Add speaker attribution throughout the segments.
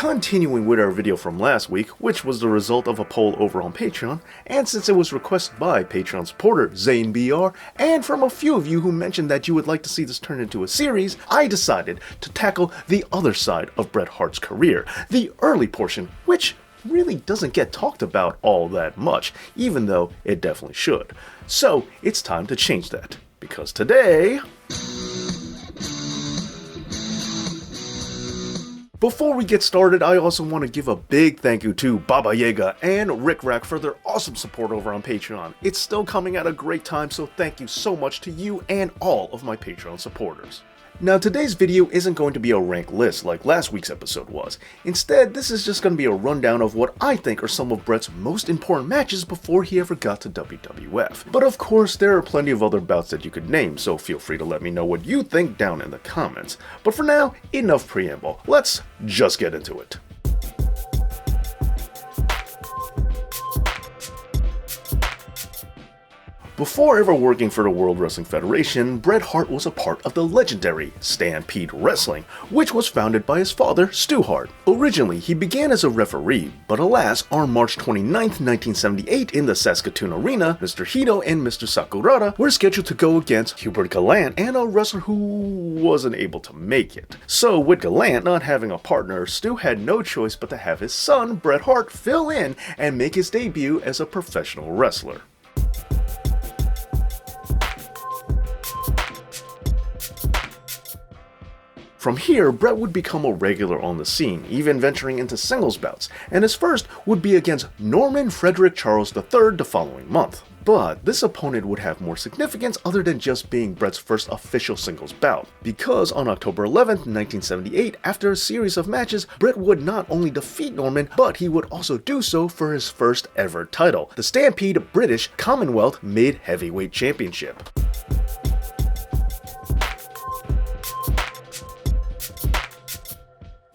Speaker 1: Continuing with our video from last week, which was the result of a poll over on Patreon, and since it was requested by Patreon supporter ZaneBR, and from a few of you who mentioned that you would like to see this turn into a series, I decided to tackle the other side of Bret Hart's career, the early portion, which really doesn't get talked about all that much, even though it definitely should. So it's time to change that, because today... Before we get started, I also want to give a big thank you to Baba Yaga and Rick Rack for their awesome support over on Patreon. It's still coming at a great time, so thank you so much to you and all of my Patreon supporters. Now, today's video isn't going to be a ranked list like last week's episode was. Instead, this is just going to be a rundown of what I think are some of Bret's most important matches before he ever got to WWF. But of course, there are plenty of other bouts that you could name, so feel free to let me know what you think down in the comments. But for now, enough preamble. Let's just get into it. Before ever working for the World Wrestling Federation, Bret Hart was a part of the legendary Stampede Wrestling, which was founded by his father, Stu Hart. Originally, he began as a referee, but alas, on March 29, 1978 in the Saskatoon Arena, Mr. Hito and Mr. Sakurada were scheduled to go against Hubert Gallant and a wrestler who wasn't able to make it. So with Gallant not having a partner, Stu had no choice but to have his son, Bret Hart, fill in and make his debut as a professional wrestler. From here, Bret would become a regular on the scene, even venturing into singles bouts, and his first would be against Norman Frederick Charles III the following month. But this opponent would have more significance other than just being Bret's first official singles bout, because on October 11th, 1978, after a series of matches, Bret would not only defeat Norman, but he would also do so for his first ever title, the Stampede British Commonwealth Mid-Heavyweight Championship.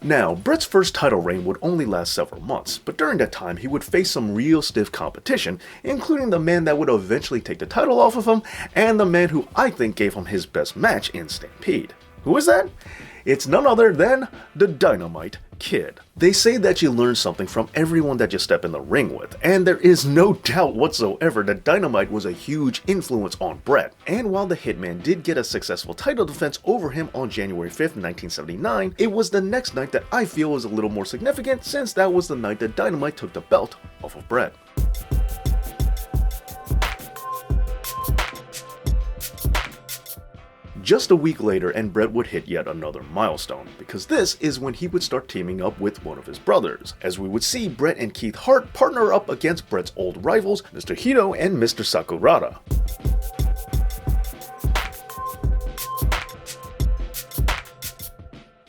Speaker 1: Now, Bret's first title reign would only last several months, but during that time he would face some real stiff competition, including the man that would eventually take the title off of him, and the man who I think gave him his best match in Stampede. Who is that? It's none other than the Dynamite Kid. They say that you learn something from everyone that you step in the ring with, and there is no doubt whatsoever that Dynamite was a huge influence on Bret. And while the Hitman did get a successful title defense over him on January 5th, 1979, it was the next night that I feel was a little more significant, since that was the night that Dynamite took the belt off of Bret. Just a week later, and Bret would hit yet another milestone, because this is when he would start teaming up with one of his brothers, as we would see Bret and Keith Hart partner up against Bret's old rivals, Mr. Hito and Mr. Sakurada.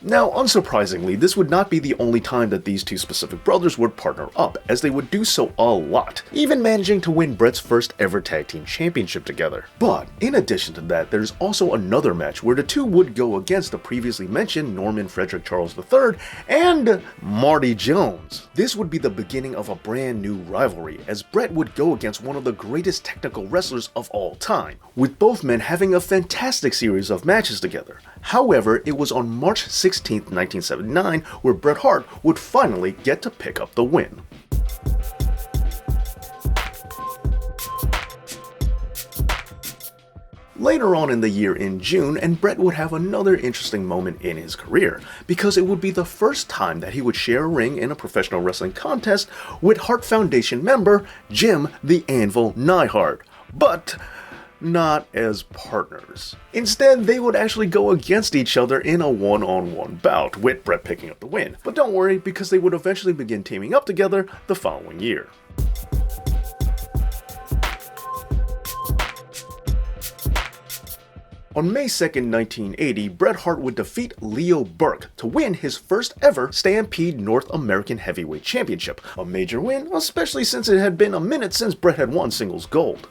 Speaker 1: Now, unsurprisingly, this would not be the only time that these two specific brothers would partner up, as they would do so a lot, even managing to win Bret's first ever tag team championship together. But, in addition to that, there's also another match where the two would go against the previously mentioned Norman Frederick Charles III and Marty Jones. This would be the beginning of a brand new rivalry, as Bret would go against one of the greatest technical wrestlers of all time, with both men having a fantastic series of matches together. However, it was on March 16, 1979, where Bret Hart would finally get to pick up the win. Later on in the year in June, and Bret would have another interesting moment in his career, because it would be the first time that he would share a ring in a professional wrestling contest with Hart Foundation member Jim the Anvil Neidhart. But not as partners. Instead, they would actually go against each other in a one-on-one bout, with Bret picking up the win. But don't worry, because they would eventually begin teaming up together the following year. On May 2nd, 1980, Bret Hart would defeat Leo Burke to win his first ever Stampede North American Heavyweight Championship. A major win, especially since it had been a minute since Bret had won singles gold.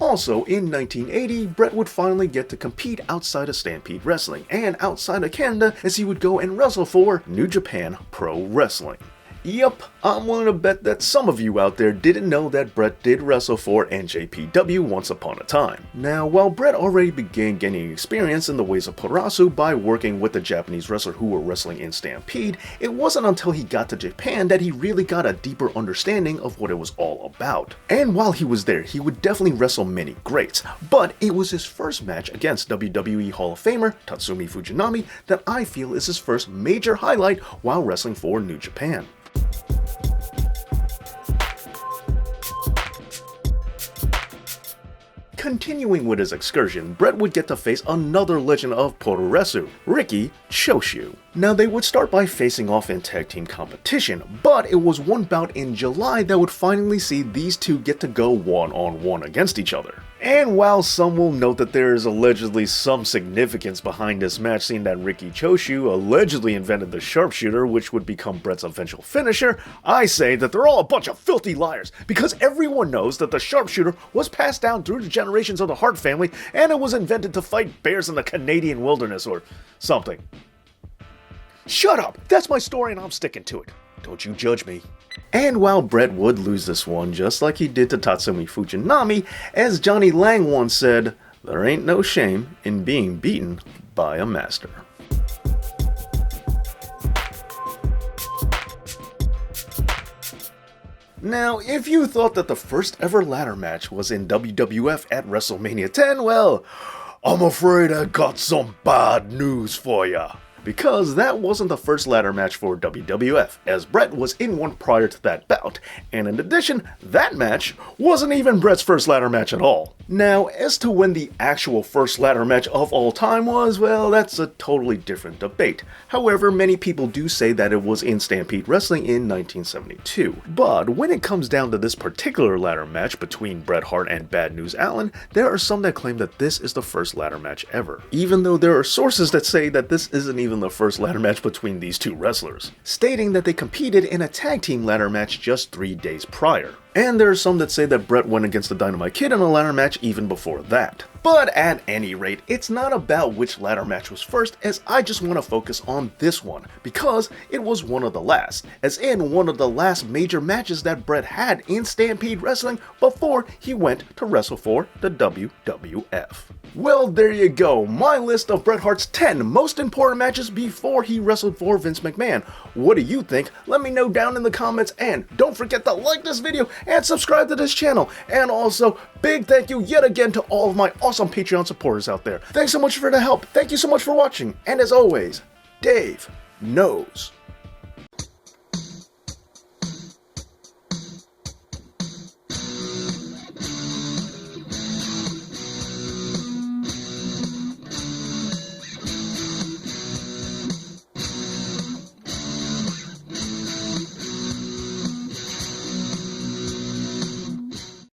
Speaker 1: Also, in 1980, Bret would finally get to compete outside of Stampede Wrestling, and outside of Canada, as he would go and wrestle for New Japan Pro Wrestling. Yep, I'm willing to bet that some of you out there didn't know that Bret did wrestle for NJPW once upon a time. Now, while Bret already began gaining experience in the ways of Purasu by working with the Japanese wrestlers who were wrestling in Stampede, it wasn't until he got to Japan that he really got a deeper understanding of what it was all about. And while he was there, he would definitely wrestle many greats, but it was his first match against WWE Hall of Famer Tatsumi Fujinami that I feel is his first major highlight while wrestling for New Japan. Continuing with his excursion, Bret would get to face another legend of Puroresu, Riki Choshu. Now, they would start by facing off in tag team competition, but it was one bout in July that would finally see these two get to go one-on-one against each other. And while some will note that there is allegedly some significance behind this match, seeing that Riki Choshu allegedly invented the sharpshooter, which would become Bret's eventual finisher, I say that they're all a bunch of filthy liars, because everyone knows that the sharpshooter was passed down through the generations of the Hart family, and it was invented to fight bears in the Canadian wilderness or something. Shut up! That's my story and I'm sticking to it. Don't you judge me. And while Bret would lose this one, just like he did to Tatsumi Fujinami, as Johnny Lang once said, there ain't no shame in being beaten by a master. Now, if you thought that the first ever ladder match was in WWF at WrestleMania 10, well, I'm afraid I got some bad news for ya. Because that wasn't the first ladder match for WWF, as Bret was in one prior to that bout, and in addition, that match wasn't even Bret's first ladder match at all. Now, as to when the actual first ladder match of all time was, well, that's a totally different debate. However, many people do say that it was in Stampede Wrestling in 1972. But when it comes down to this particular ladder match between Bret Hart and Bad News Allen, there are some that claim that this is the first ladder match ever, even though there are sources that say that this isn't even the first ladder match between these two wrestlers, stating that they competed in a tag team ladder match just 3 days prior. And there are some that say that Bret went against the Dynamite Kid in a ladder match even before that. But at any rate, it's not about which ladder match was first, as I just want to focus on this one, because it was one of the last, as in one of the last major matches that Bret had in Stampede Wrestling before he went to wrestle for the WWF. Well, there you go, my list of Bret Hart's 10 most important matches before he wrestled for Vince McMahon. What do you think? Let me know down in the comments, and don't forget to like this video and subscribe to this channel. And also, big thank you yet again to all of my awesome Patreon supporters out there. Thanks so much for the help. Thank you so much for watching. And as always, Dave knows.